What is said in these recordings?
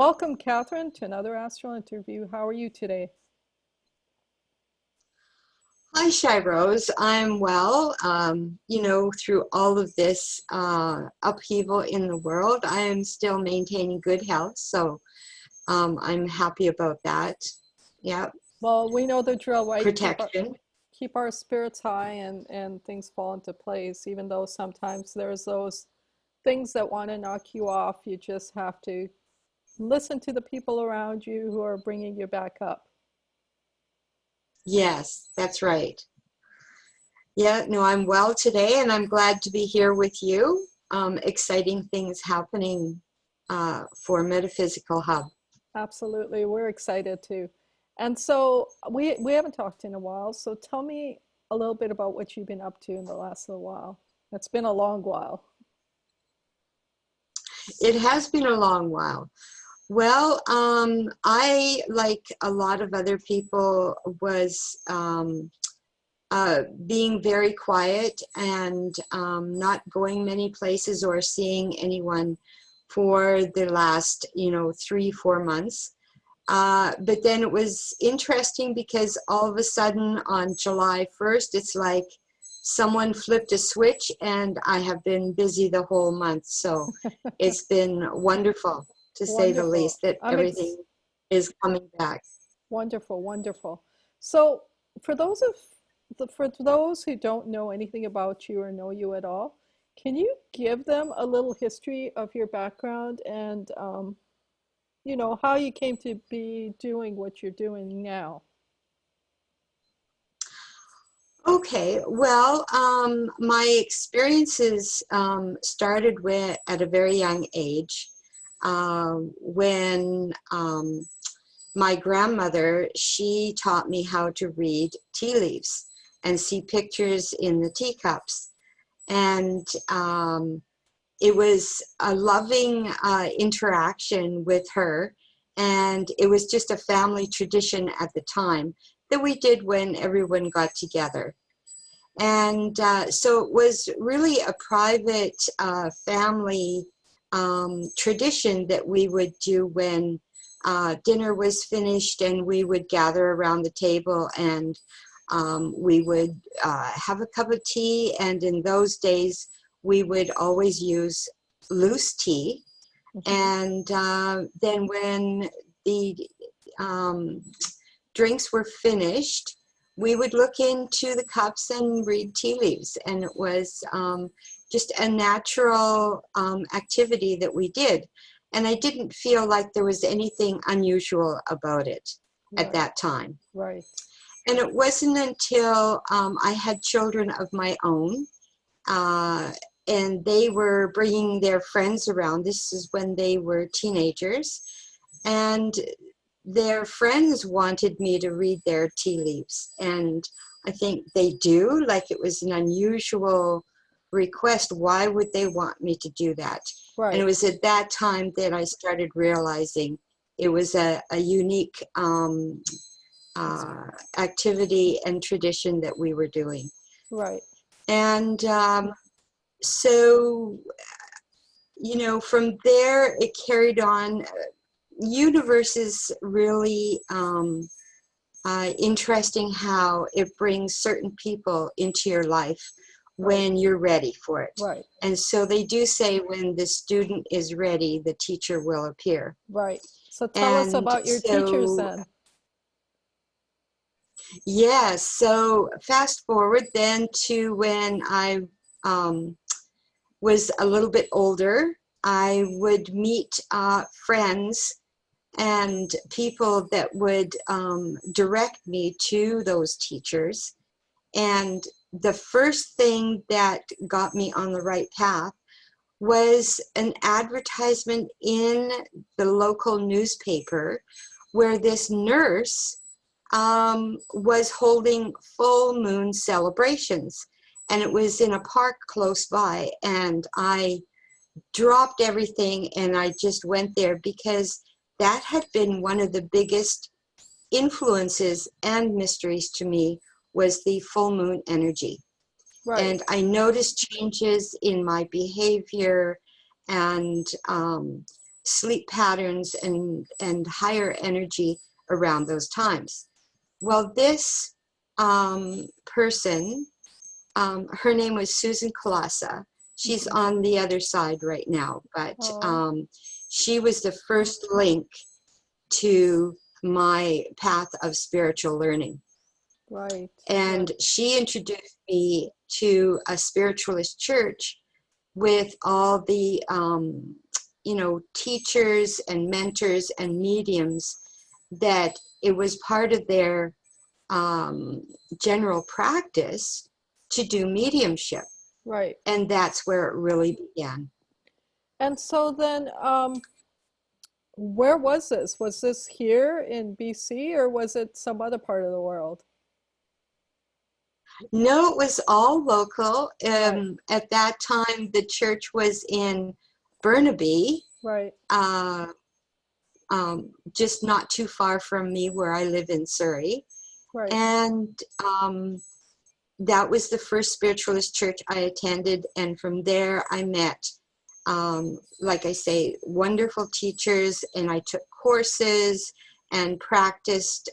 Welcome, Catherine, to another Astral interview. How are you today? Hi, Shy Rose. I'm well. Through all of this upheaval in the world, I am still maintaining good health. So I'm happy about that. Yeah, Well, we know the drill, right? protection. Keep our spirits high and things fall into place, even though sometimes there's those things that want to knock you off. You just have to listen to the people around you who are bringing you back up. Yes, that's right. Yeah, no, I'm well today, and I'm glad to be here with you. Exciting things happening for Metaphysical Hub. Absolutely. We're excited too. And so we haven't talked in a while, so tell me a little bit about what you've been up to in the last little while. It's been a long while. It has been a long while. Well, I, like a lot of other people, was being very quiet and not going many places or seeing anyone for the last, 3, 4 months. But then it was interesting because all of a sudden on July 1st, it's like someone flipped a switch and I have been busy the whole month. So it's been wonderful, to say the Wonderful. least, that everything is coming back. Wonderful, wonderful. So for those who don't know anything about you or know you at all, can you give them a little history of your background and how you came to be doing what you're doing now? Okay, well, my experiences started at a very young age when my grandmother, she taught me how to read tea leaves and see pictures in the teacups. And it was a loving interaction with her. And it was just a family tradition at the time that we did when everyone got together. And so it was really a private family tradition that we would do when dinner was finished, and we would gather around the table, and we would have a cup of tea. And in those days, we would always use loose tea. Hmm. And then when the um, drinks were finished, we would look into the cups and read tea leaves. And it was just a natural activity that we did. And I didn't feel like there was anything unusual about it at Right, that time. right. And it wasn't until I had children of my own, uh, and they were bringing their friends around. This is when they were teenagers. And their friends wanted me to read their tea leaves. And I think they do, like it was an unusual request. Why would they want me to do that? And it Right. was at that time that I started realizing it was a unique It's activity and tradition that we were doing. right. And so, from there it carried on. Universe is really interesting, how it brings certain people into your life Right. when you're ready for it. Right. And so they do say when the student is ready, the teacher will appear. Right. So tell us And about your teachers so, then. yes, so fast forward then to when I um, was a little bit older. I would meet friends and people that would direct me to those teachers. And the first thing that got me on the right path was an advertisement in the local newspaper where this nurse was holding full moon celebrations. And it was in a park close by. And I dropped everything and I just went there because that had been one of the biggest influences and mysteries to me, was the full moon energy. Right. And I noticed changes in my behavior and sleep patterns and higher energy around those times. Well, this person, her name was Susan Kalasa. She's Mhm. on the other side right now, but Oh, she was the first link to my path of spiritual learning. right, right, And she introduced me to a spiritualist church with all the, teachers and mentors and mediums, that it was part of their general practice to do mediumship. right. And that's where it really began. And so then, where was this? Was this here in BC or was it some other part of the world? No, it was all local. Right, At that time, the church was in Burnaby, right, uh, just not too far from me where I live in Surrey. right, And that was the first spiritualist church I attended. And from there, I met, like I say, wonderful teachers, and I took courses and practiced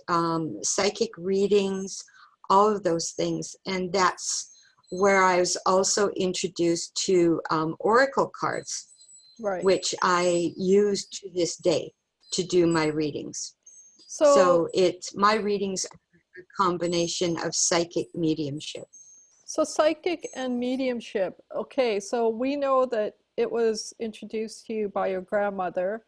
psychic readings, all of those things. And that's where I was also introduced to oracle cards, right. which I use to this day to do my readings. So, So my readings are a combination of psychic mediumship. so psychic and mediumship. Okay, so we know that it was introduced to you by your grandmother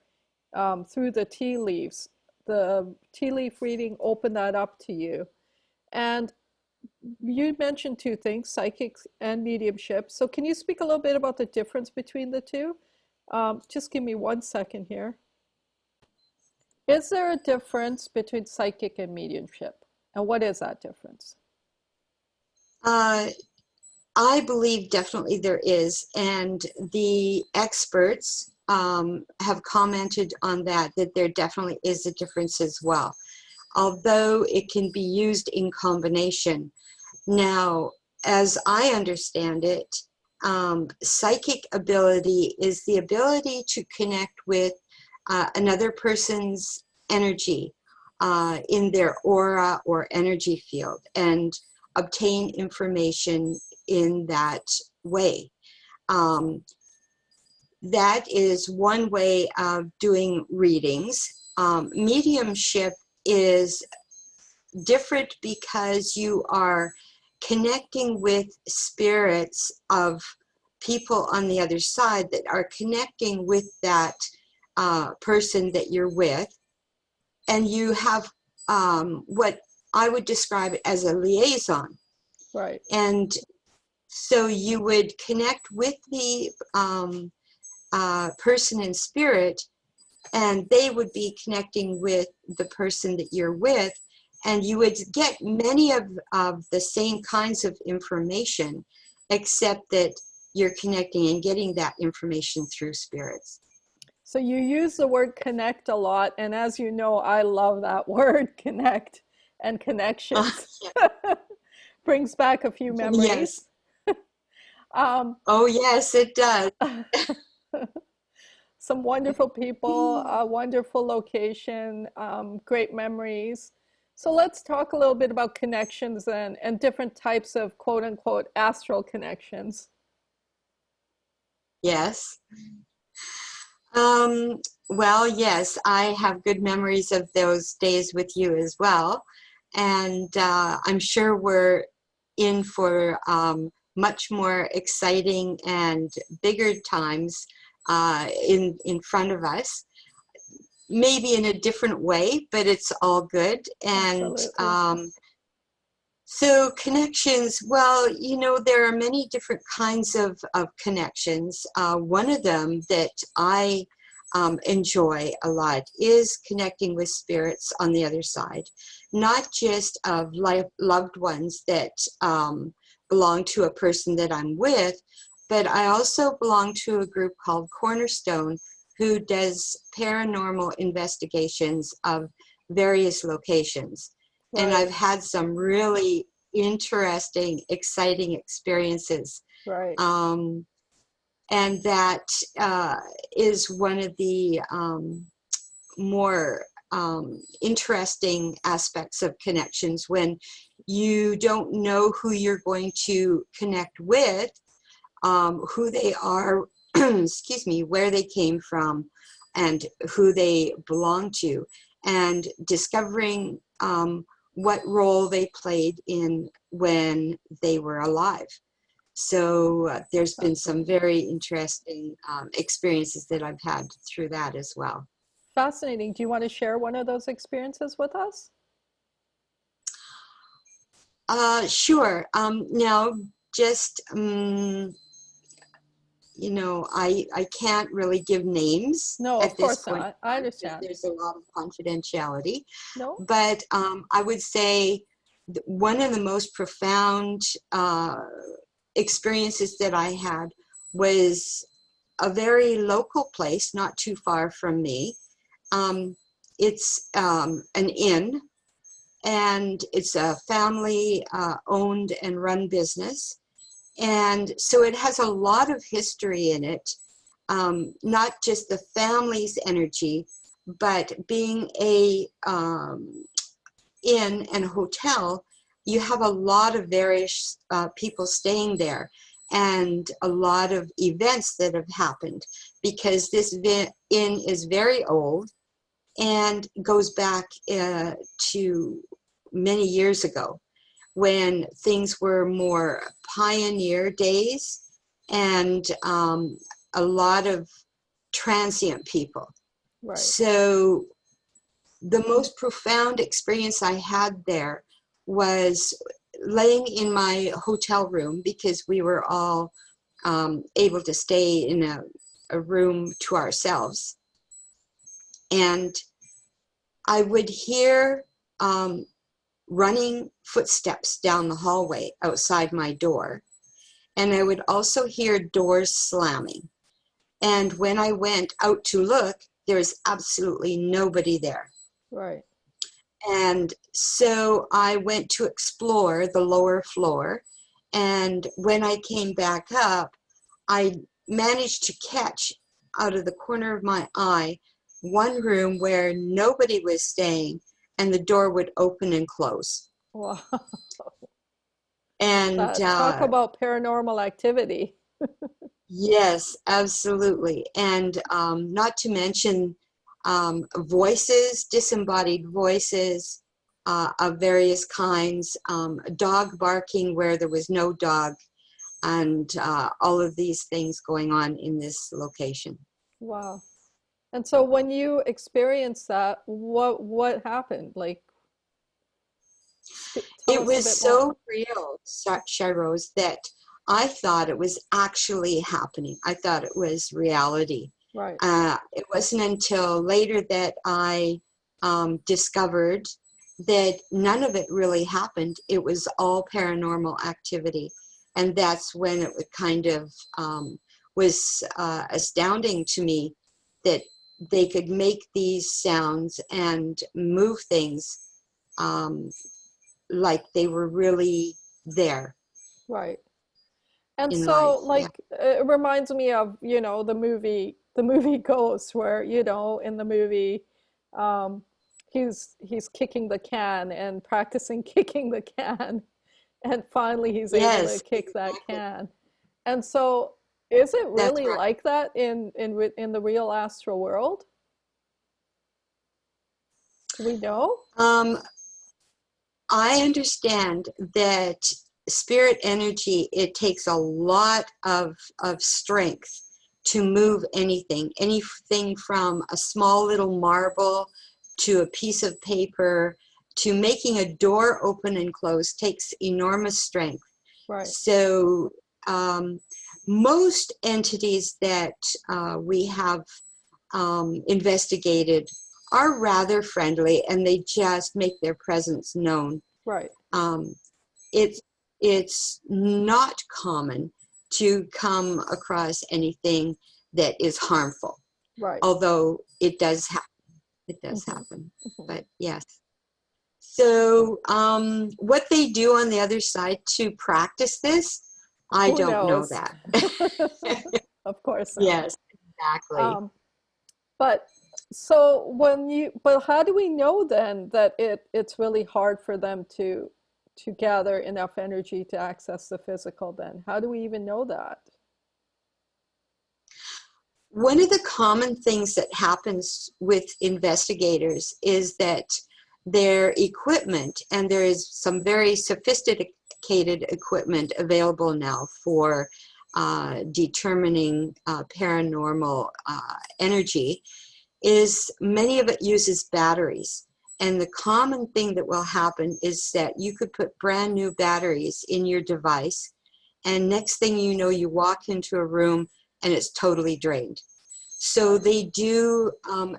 through the tea leaves. The tea leaf reading opened that up to you. And you mentioned two things, psychic and mediumship. So can you speak a little bit about the difference between the two? Just give me 1 second here. Is there a difference between psychic and mediumship? And what is that difference? Uh, I believe definitely there is, and the experts have commented on that there definitely is a difference as well, although it can be used in combination. Now, as I understand it, psychic ability is the ability to connect with another person's energy in their aura or energy field and obtain information in that way. Um, that is one way of doing readings. Mediumship is different because you are connecting with spirits of people on the other side that are connecting with that person that you're with, and you have what I would describe as a liaison. Right. And so you would connect with the person in spirit, and they would be connecting with the person that you're with, and you would get many of the same kinds of information, except that you're connecting and getting that information through spirits. So you use the word connect a lot, and as you know, I love that word, connect and connections. Brings back a few Yes. memories. Um, Oh, yes, it does. some wonderful people, a wonderful location, great memories. So let's talk a little bit about connections and different types of quote unquote astral connections. Yes. Um, well, yes, I have good memories of those days with you as well. And I'm sure we're in for much more exciting and bigger times in front of us. Maybe in a different way, but it's all good. And Absolutely. so connections, well, there are many different kinds of connections. One of them that I enjoy a lot is connecting with spirits on the other side, not just of loved ones that belong to a person that I'm with, but I also belong to a group called Cornerstone, who does paranormal investigations of various locations. And Right, I've had some really interesting, exciting experiences. right. Um, And that is one of the more interesting aspects of connections, when you don't know who you're going to connect with, who they are, excuse me, where they came from, and who they belong to, and discovering what role they played in when they were alive. So there's been some very interesting experiences that I've had through that as well. Fascinating. Do you want to share one of those experiences with us? Sure. Now, just you know, I can't really give names No, of at this course point not. I because understand. there's a lot of confidentiality. No? But I would say one of the most profound experiences that I had was a very local place, not too far from me. It's an inn, and it's a family owned and run business. And so it has a lot of history in it, not just the family's energy, but being a inn and hotel, you have a lot of various people staying there, and a lot of events that have happened, because this inn is very old and goes back to many years ago, when things were more pioneer days, and a lot of transient people. Right. So the most profound experience I had there was laying in my hotel room, because we were all able to stay in a room to ourselves. And I would hear running footsteps down the hallway outside my door. And I would also hear doors slamming. And when I went out to look, there was absolutely nobody there. Right. And so I went to explore the lower floor. And when I came back up, I managed to catch out of the corner of my eye one room where nobody was staying, and the door would open and close. Wow. And Talk about paranormal activity. yes, absolutely. And not to mention voices, disembodied voices of various kinds, dog barking where there was no dog, and all of these things going on in this location. Wow. And so when you experienced that, what happened? Like, tell It us a was bit more. so real, Shyrose, that I thought it was actually happening. I thought it was reality. Right. It wasn't until later that I discovered that none of it really happened. It was all paranormal activity. And that's when it would kind of was astounding to me that they could make these sounds and move things like they were really there Right. And in so, life. Yeah. like, it reminds me of, the movie Ghost, where, in the movie, um, he's kicking the can and practicing kicking the can, and finally he's able to Yes, kick that exactly. can. And so, is it That's really right. like that in the real astral world? Do we know? Um, I understand that spirit energy, it takes a lot of strength to move anything from a small little marble to a piece of paper, to making a door open and close takes enormous strength. Right. So most entities that we have investigated are rather friendly, and they just make their presence known. Right. Um, it's it's not common to come across anything that is harmful, Right. although it does happen. It does Hmm. happen, Hmm. but yes. So what they do on the other side to practice this, I Who don't know knows? that. of course not. Yes, exactly. Um, but so but how do we know then that it's really hard for them to gather enough energy to access the physical then? How do we even know that? One of the common things that happens with investigators is that their equipment, and there is some very sophisticated equipment available now for determining paranormal energy, is many of it uses batteries. And the common thing that will happen is that you could put brand new batteries in your device, and next thing you know, you walk into a room and it's totally drained. So Right. they do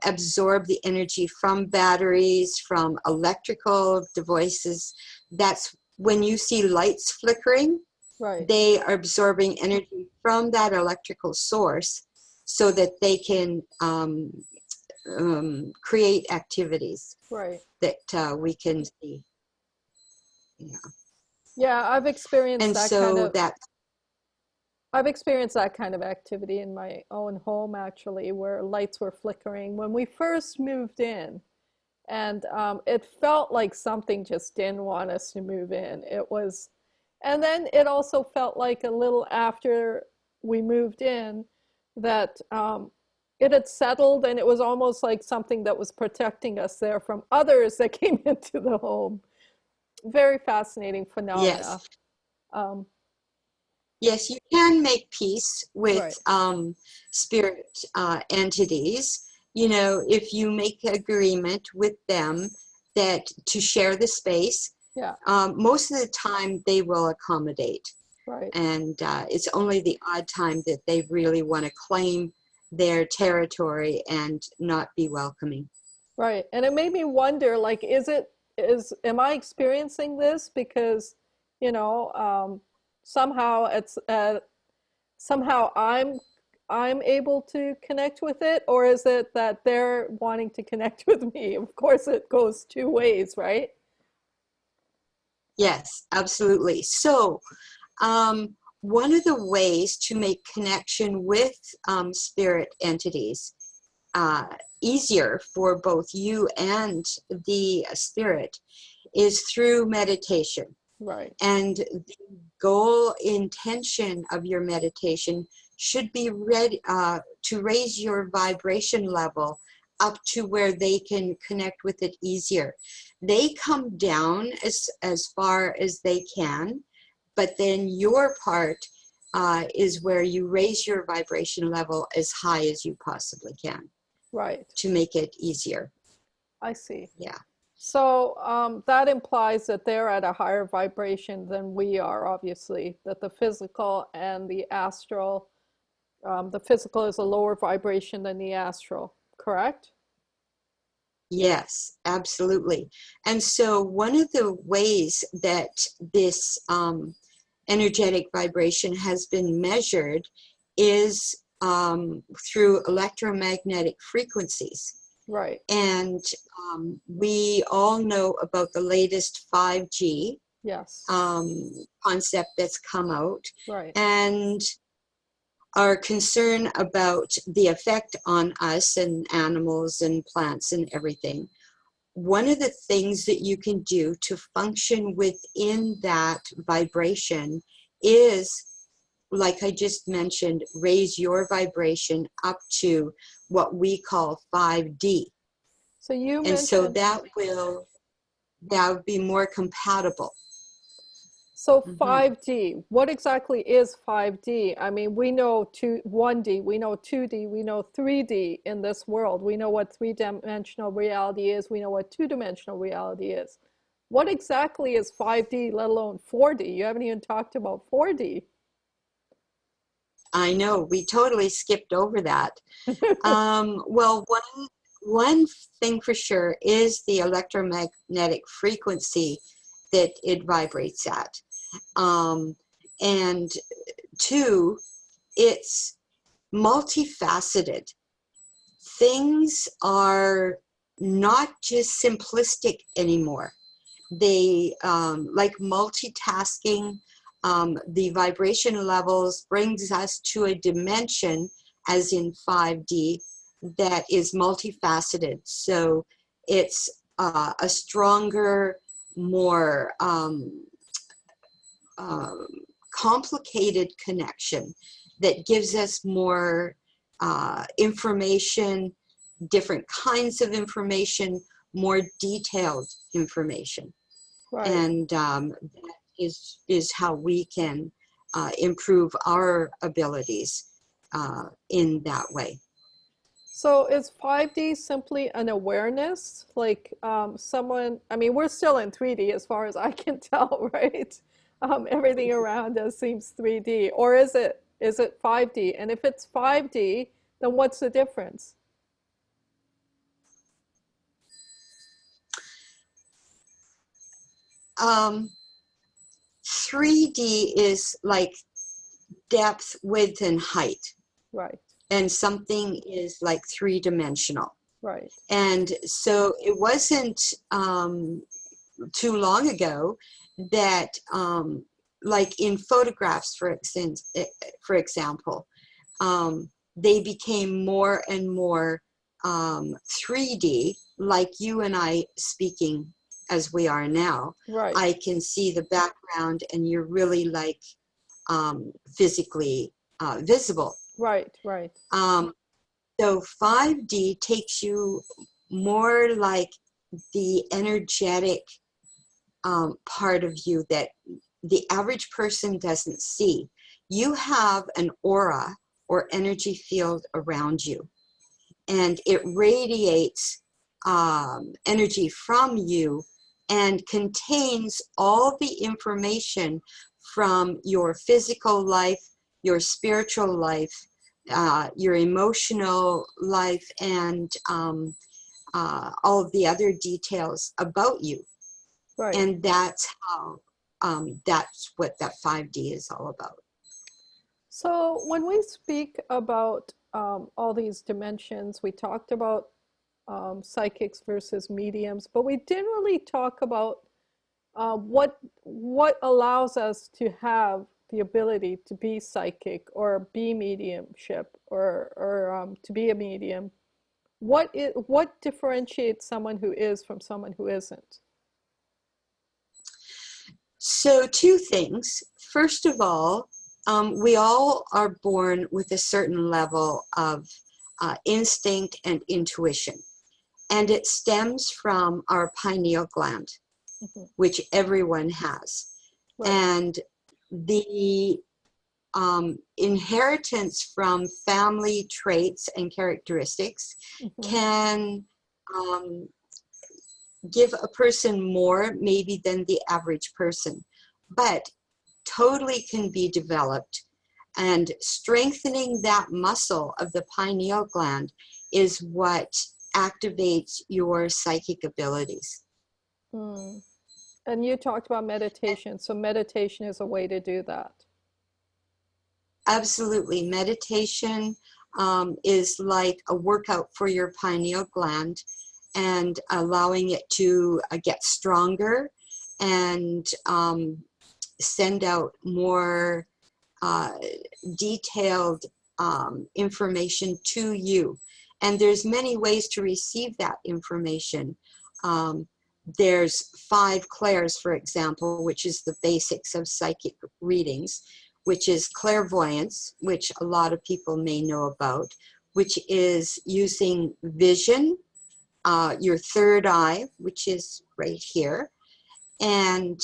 absorb the energy from batteries, from electrical devices. That's when you see lights flickering, Right. they are absorbing energy from that electrical source so that they can create activities Right. that we can see. Yeah. Yeah, And so that, I've experienced that kind of activity in my own home actually, where lights were flickering when we first moved in. And it felt like something just didn't want us to move in. It was, and then it also felt like a little after we moved in that it had settled, and it was almost like something that was protecting us there from others that came into the home. Very fascinating yes. phenomena. Um, Yes, you can make peace with right. spirit entities. You know, if you make agreement with them that to share the space, Yeah. most of the time they will accommodate. Right. And it's only the odd time that they really want to claim their territory and not be welcoming. Right. And it made me wonder, like, am I experiencing this because, you know, somehow somehow I'm able to connect with it, or is it that they're wanting to connect with me? Of course, it goes two ways, right? Yes, absolutely. So, one of the ways to make connection with spirit entities uh, easier for both you and the spirit is through meditation. Right. And the goal intention of your meditation should be ready to raise your vibration level up to where they can connect with it easier. They come down as far as they can, but then your part is where you raise your vibration level as high as you possibly can Right. to make it easier. I see. Yeah. So that implies that they're at a higher vibration than we are, obviously, that the physical and the astral, the physical is a lower vibration than the astral, correct? Yes, absolutely. And so one of the ways that this energetic vibration has been measured is through electromagnetic frequencies. Right. And we all know about the latest 5G Yes. concept that's come out. Right. And are concerned about the effect on us and animals and plants and everything. One of the things that you can do to function within that vibration is, like I just mentioned, raise your vibration up to what we call 5D. So you And so mentioned, that would be more compatible. so Mhm. 5D, what exactly is 5D? I mean, we know 1D, we know 2D, we know 3D in this world. We know what three-dimensional reality is, we know what two-dimensional reality is. What exactly is 5D, let alone 4D? You haven't even talked about 4D. I know, we totally skipped over that. Well, one thing for sure is the electromagnetic frequency that it vibrates at. Um, and two, it's multifaceted. Things are not just simplistic anymore. They like multitasking. the vibration levels brings us to a dimension, as in 5D, that is multifaceted. So it's a stronger, more complicated connection that gives us more information, different kinds of information, more detailed information. Right. And that is how we can improve our abilities in that way. So is 5D simply an awareness? Like someone, I mean, we're still in 3D as far as I can tell, right? Everything around us seems 3D. Or is it 5D? And if it's 5D, then what's the difference? 3D is like depth, width, and height. Right, And something is like three-dimensional. right. And so it wasn't too long ago that, like in photographs, for example, they became more and more 3D, like you and I speaking as we are now. Right, I can see the background and you're really like physically visible. right, right. So 5D takes you more like the energetic part of you that the average person doesn't see. You have an aura or energy field around you, and it radiates energy from you and contains all the information from your physical life, your spiritual life, your emotional life, and all of the other details about you. Right. And that's how, that's what that 5D is all about. So when we speak about all these dimensions, we talked about psychics versus mediums, but we didn't really talk about what allows us to have the ability to be psychic or be mediumship or to be a medium. What differentiates someone who is from someone who isn't? So two things. First of all, we all are born with a certain level of instinct and intuition. And it stems from our pineal gland, Mhm. which everyone has. Right. And the inheritance from family traits and characteristics Mhm. can give a person more maybe than the average person, but totally can be developed. And strengthening that muscle of the pineal gland is what activates your psychic abilities. Mm. And you talked about meditation, so meditation is a way to do that. Absolutely. Meditation is like a workout for your pineal gland and allowing it to get stronger and send out more detailed information to you. And there's many ways to receive that information. There's 5 clairs, for example, which is the basics of psychic readings, which is clairvoyance, which a lot of people may know about, which is using vision, your third eye, which is right here. And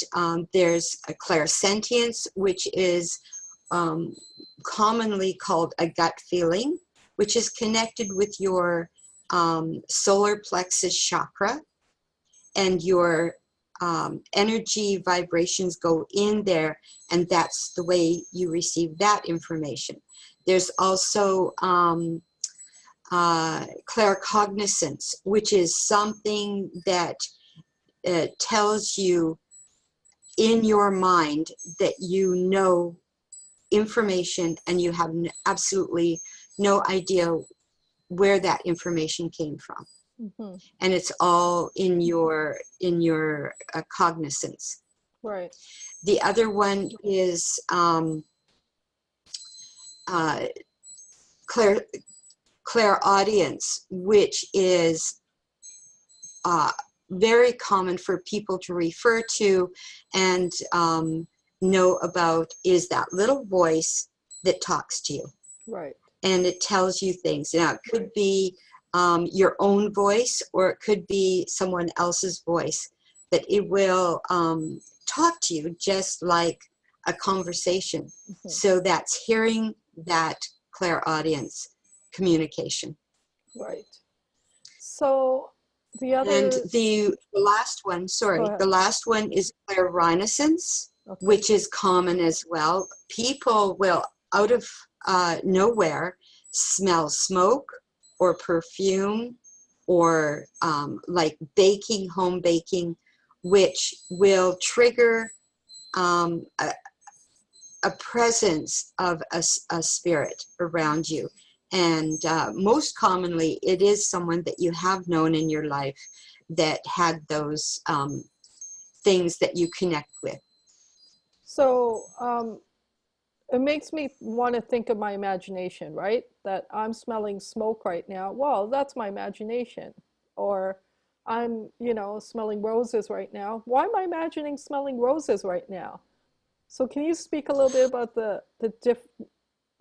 there's a clairsentience, which is commonly called a gut feeling, which is connected with your solar plexus chakra, and your energy vibrations go in there, and that's the way you receive that information. There's also claircognizance, which is something that tells you in your mind that you know information and you have absolutely no idea where that information came from. Mm-hmm. And it's all in your cognizance. Right. The other one is uh, clairaudience, which is very common for people to refer to and know about, is that little voice that talks to you. Right. And it tells you things. Now, it could be your own voice, or it could be someone else's voice, but it will talk to you just like a conversation. Mm-hmm. So that's hearing that clairaudience communication. Right. So the And other, the last one, go sorry, ahead. the last one is clairvoyance, Okay. which is common as well. People will, out of nowhere, smell smoke or perfume, or like baking, home baking, which will trigger a presence of a spirit around you. And most commonly, it is someone that you have known in your life that had those things that you connect with. So it makes me want to think of my imagination, right? That I'm smelling smoke right now. Well, that's my imagination. Or I'm, smelling roses right now. Why am I imagining smelling roses right now? So can you speak a little bit about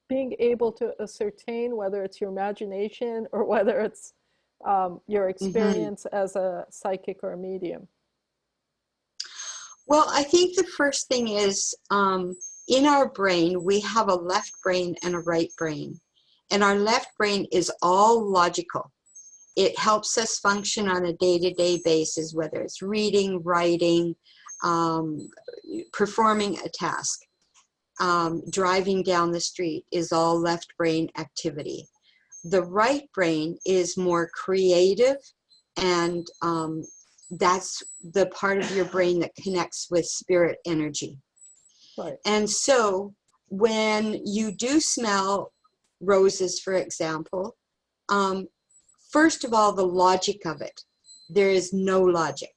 being able to ascertain whether it's your imagination or whether it's your Mhm. experience as a psychic or a medium? Well, I think the first thing is, in our brain, we have a left brain and a right brain. And our left brain is all logical. It helps us function on a day-to-day basis, whether it's reading, writing, um, performing a task. Driving down the street is all left brain activity. The right brain is more creative, and that's the part of your brain that connects with spirit energy. Right. And so when you do smell roses, for example, um, first of all, the logic of it, there is no logic.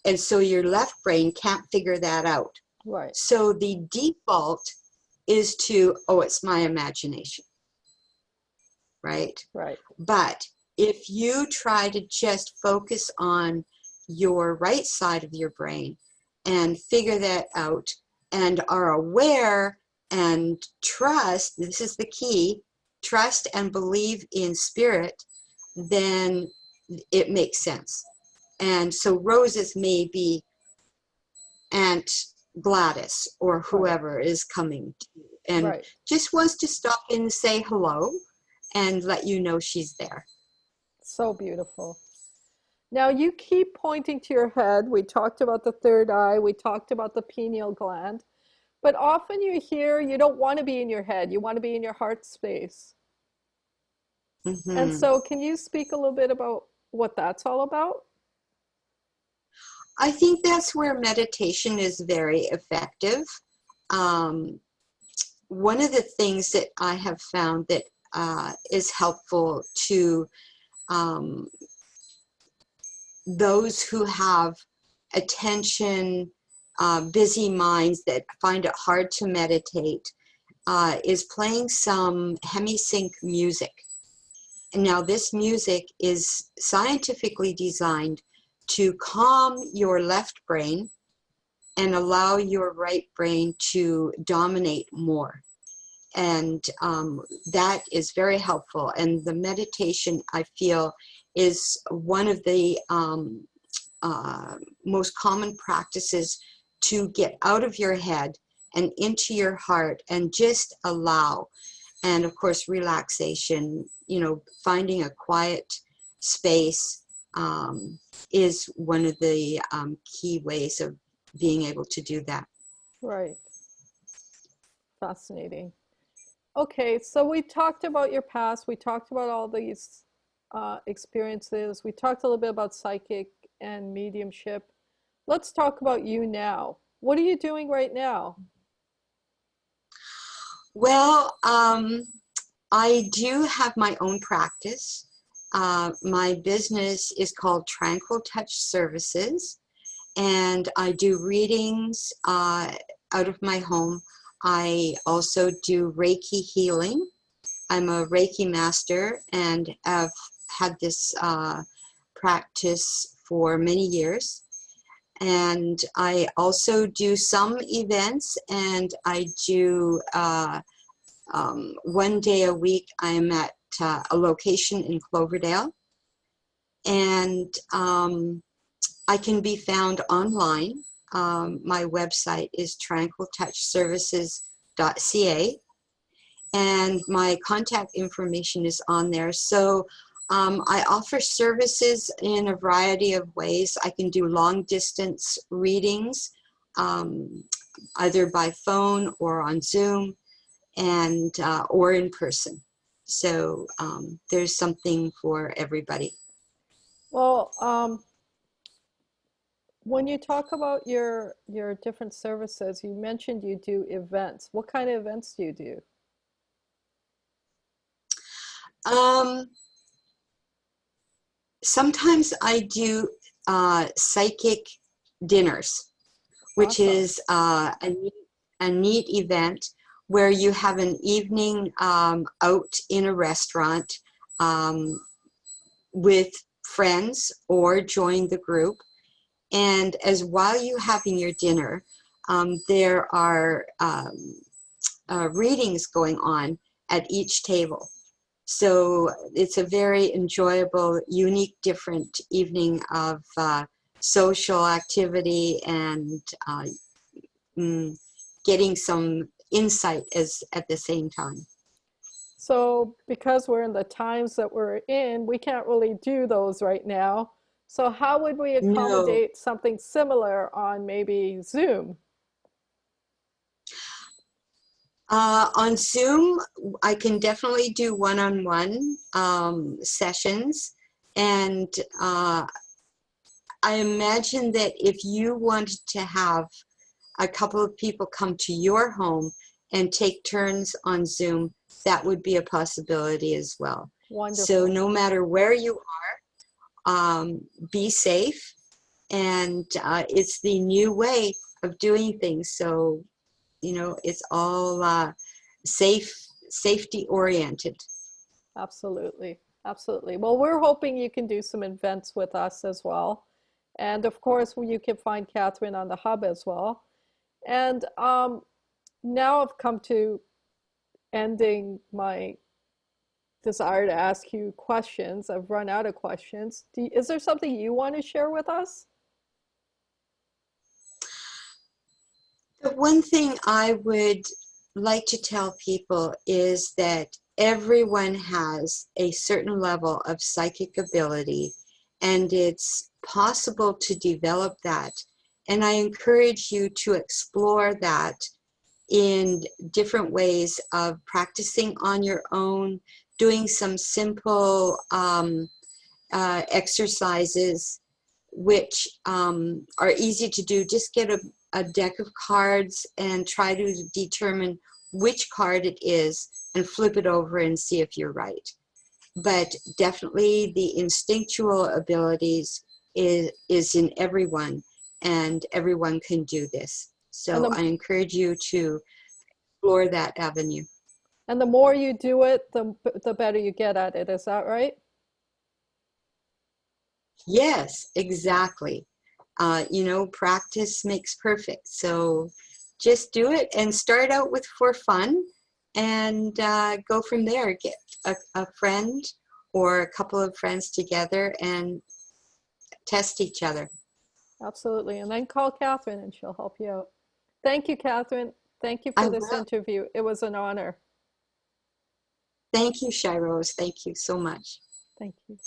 And so your left brain can't figure that out. Right. So the default is to, oh, it's my imagination, right? Right. But if you try to just focus on your right side of your brain and figure that out and are aware and trust, this is the key, trust and believe in spirit, then it makes sense. And so roses may be Aunt Gladys or Right. whoever is coming to you and Right. just wants to stop in and say hello and let you know she's there. So beautiful. Now you keep pointing to your head. We talked about the third eye. We talked about the pineal gland. But often you hear you don't want to be in your head. You want to be in your heart space. And Hmm. so can you speak a little bit about what that's all about? I think that's where meditation is very effective. Um, One of the things that I have found that is helpful to um, those who have attention, busy minds that find it hard to meditate is playing some hemisync music. And now this music is scientifically designed to calm your left brain and allow your right brain to dominate more. And that is very helpful. And the meditation, I feel, is one of the most common practices to get out of your head and into your heart and just allow. And of course, relaxation, finding a quiet space is one of the key ways of being able to do that. Right. Fascinating. Okay, so we talked about your past. We talked about all these experiences. We talked a little bit about psychic and mediumship. Let's talk about you now. What are you doing right now? Well, I do have my own practice. My business is called Tranquil Touch Services, and I do readings out of my home. I also do Reiki healing. I'm a Reiki master and have had this practice for many years. And I also do some events, and I do 1 day a week. I'm at a location in Cloverdale, and I can be found online. My website is tranquiltouchservices.ca, and my contact information is on there. So I offer services in a variety of ways. I can do long distance readings, either by phone or on Zoom, and or in person. So there's something for everybody. Well, when you talk about your different services, you mentioned you do events. What kind of events do you do? Um, Sometimes I do psychic dinners, which Awesome. is a neat event where you have an evening out in a restaurant um, with friends or join the group. And as while you're having your dinner, there are readings going on at each table. So it's a very enjoyable, unique, different evening of social activity and getting some insight as at the same time. So, because we're in the times that we're in, we can't really do those right now. So, how would we No. accommodate something similar on maybe Zoom? On Zoom, I can definitely do one-on-one sessions. And I imagine that if you wanted to have a couple of people come to your home and take turns on Zoom, that would be a possibility as well. So Wonderful. no matter where you are, be safe. And it's the new way of doing things. So, you know, it's all safety oriented. Absolutely. Absolutely. Well, we're hoping you can do some events with us as well. And of course, you can find Katharine on the hub as well. And now I've come to ending my desire to ask you questions. I've run out of questions. Is there something you want to share with us? The one thing I would like to tell people is that everyone has a certain level of psychic ability, and it's possible to develop that. And I encourage you to explore that in different ways of practicing on your own, doing some simple exercises which are easy to do. Just get a deck of cards and try to determine which card it is and flip it over and see if you're right. But definitely the instinctual abilities is in everyone, and everyone can do this. And So the I encourage you to explore that avenue. and the more you do it, the better you get at it. Is that right? Yes, exactly. You know, practice makes perfect. So just do it and start out with for fun, and go from there. Get a friend or a couple of friends together and test each other. Absolutely. And then call Katharine and she'll help you out. Thank you, Katharine. Thank you I for this will. interview. It was an honor. Thank you, Shyrose. Thank you so much. Thank you.